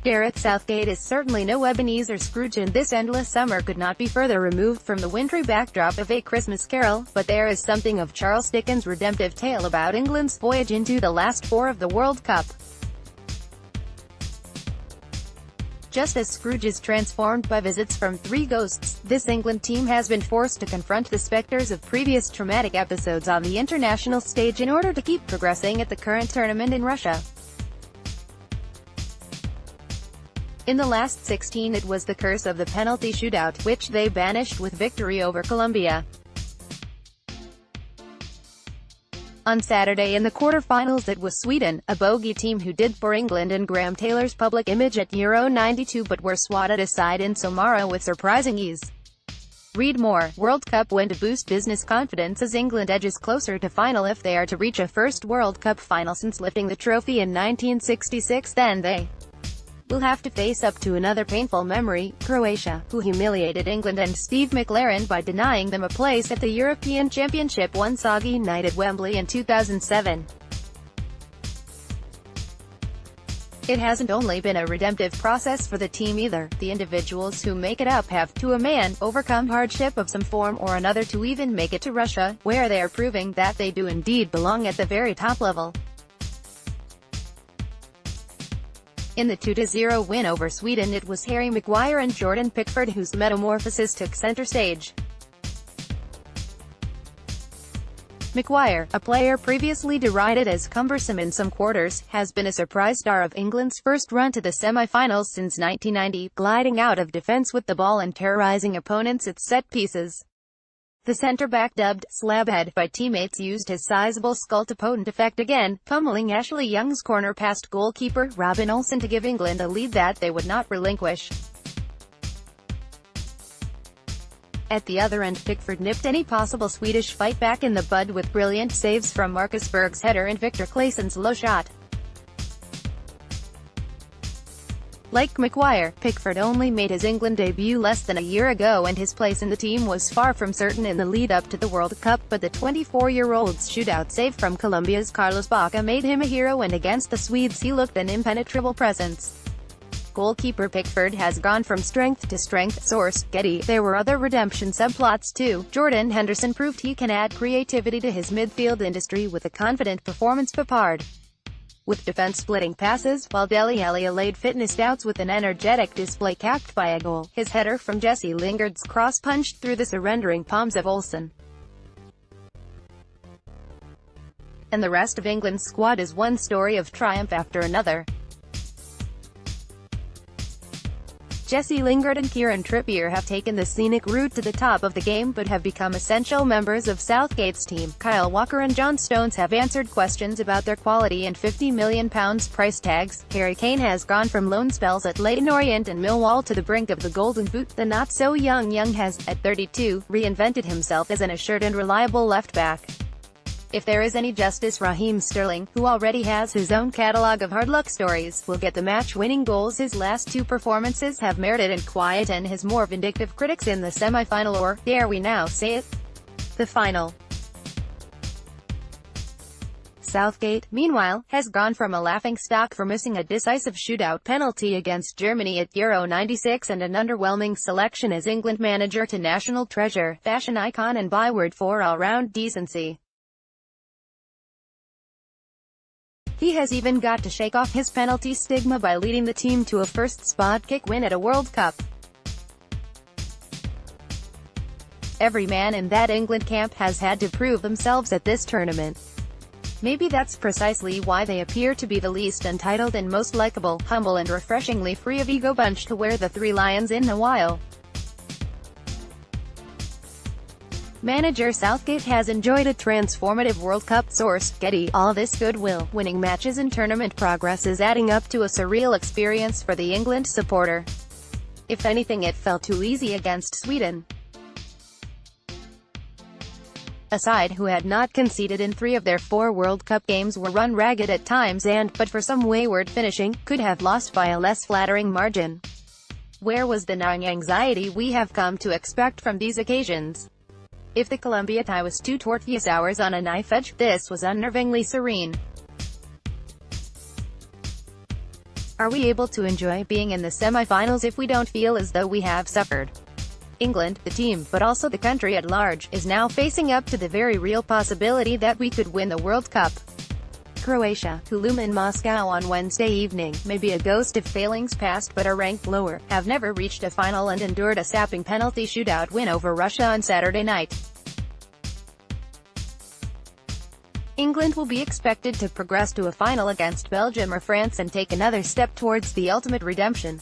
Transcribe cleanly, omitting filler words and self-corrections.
Gareth Southgate is certainly no Ebenezer Scrooge, and this endless summer could not be further removed from the wintry backdrop of A Christmas Carol, but there is something of Charles Dickens' redemptive tale about England's voyage into the last four of the World Cup. Just as Scrooge is transformed by visits from three ghosts, this England team has been forced to confront the spectres of previous traumatic episodes on the international stage in order to keep progressing at the current tournament in Russia. In the last 16, it was the curse of the penalty shootout, which they banished with victory over Colombia. On Saturday in the quarter-finals, it was Sweden, a bogey team who did for England and Graham Taylor's public image at Euro '92, but were swatted aside in Samara with surprising ease. Read more. World Cup win to boost business confidence as England edges closer to final. If they are to reach a first World Cup final since lifting the trophy in 1966, then they will have to face up to another painful memory: Croatia, who humiliated England and Steve McLaren by denying them a place at the European Championship one soggy night at Wembley in 2007. It hasn't only been a redemptive process for the team either. The individuals who make it up have, to a man, overcome hardship of some form or another to even make it to Russia, where they are proving that they do indeed belong at the very top level. In the 2-0 win over Sweden, it was Harry Maguire and Jordan Pickford whose metamorphosis took center stage. Maguire, a player previously derided as cumbersome in some quarters, has been a surprise star of England's first run to the semi-finals since 1990, gliding out of defence with the ball and terrorising opponents at set pieces. The centre-back, dubbed "Slabhead" by teammates, used his sizable skull to potent effect again, pummeling Ashley Young's corner past goalkeeper Robin Olsen to give England a lead that they would not relinquish. At the other end, Pickford nipped any possible Swedish fight back in the bud with brilliant saves from Marcus Berg's header and Victor Claessen's low shot. Like Maguire, Pickford only made his England debut less than a year ago, and his place in the team was far from certain in the lead-up to the World Cup, but the 24-year-old's shootout save from Colombia's Carlos Bacca made him a hero, and against the Swedes he looked an impenetrable presence. Goalkeeper Pickford has gone from strength to strength. Source: Getty. There were other redemption subplots too. Jordan Henderson proved he can add creativity to his midfield industry with a confident performance. Papard, with defense-splitting passes, while Dele Alli allayed fitness doubts with an energetic display capped by a goal. His header from Jesse Lingard's cross punched through the surrendering palms of Olsen. And the rest of England's squad is one story of triumph after another. Jesse Lingard and Kieran Trippier have taken the scenic route to the top of the game, but have become essential members of Southgate's team. Kyle Walker and John Stones have answered questions about their quality and £50 million price tags. Harry Kane has gone from loan spells at Leyton Orient and Millwall to the brink of the Golden Boot. The not-so-young Young has, at 32, reinvented himself as an assured and reliable left-back. If there is any justice, Raheem Sterling, who already has his own catalogue of hard-luck stories, will get the match-winning goals his last two performances have merited, and quieten his more vindictive critics in the semi-final, or, dare we now say it, the final. Southgate, meanwhile, has gone from a laughingstock for missing a decisive shootout penalty against Germany at Euro '96 and an underwhelming selection as England manager to national treasure, fashion icon and byword for all-round decency. He has even got to shake off his penalty stigma by leading the team to a first spot kick win at a World Cup. Every man in that England camp has had to prove themselves at this tournament. Maybe that's precisely why they appear to be the least entitled and most likable, humble and refreshingly free of ego bunch to wear the three lions in a while. Manager Southgate has enjoyed a transformative World Cup. Source: Getty. All this goodwill, winning matches and tournament progress is adding up to a surreal experience for the England supporter. If anything, it felt too easy against Sweden, a side who had not conceded in 3 of their 4 World Cup games, were run ragged at times and, but for some wayward finishing, could have lost by a less flattering margin. Where was the gnawing anxiety we have come to expect from these occasions? If the Colombia tie was 2 tortilla hours on a knife edge, this was unnervingly serene. Are we able to enjoy being in the semi-finals if we don't feel as though we have suffered? England, the team, but also the country at large, is now facing up to the very real possibility that we could win the World Cup. Croatia, who loom in Moscow on Wednesday evening, may be a ghost of failings past but are ranked lower, have never reached a final and endured a sapping penalty shootout win over Russia on Saturday night. England will be expected to progress to a final against Belgium or France and take another step towards the ultimate redemption.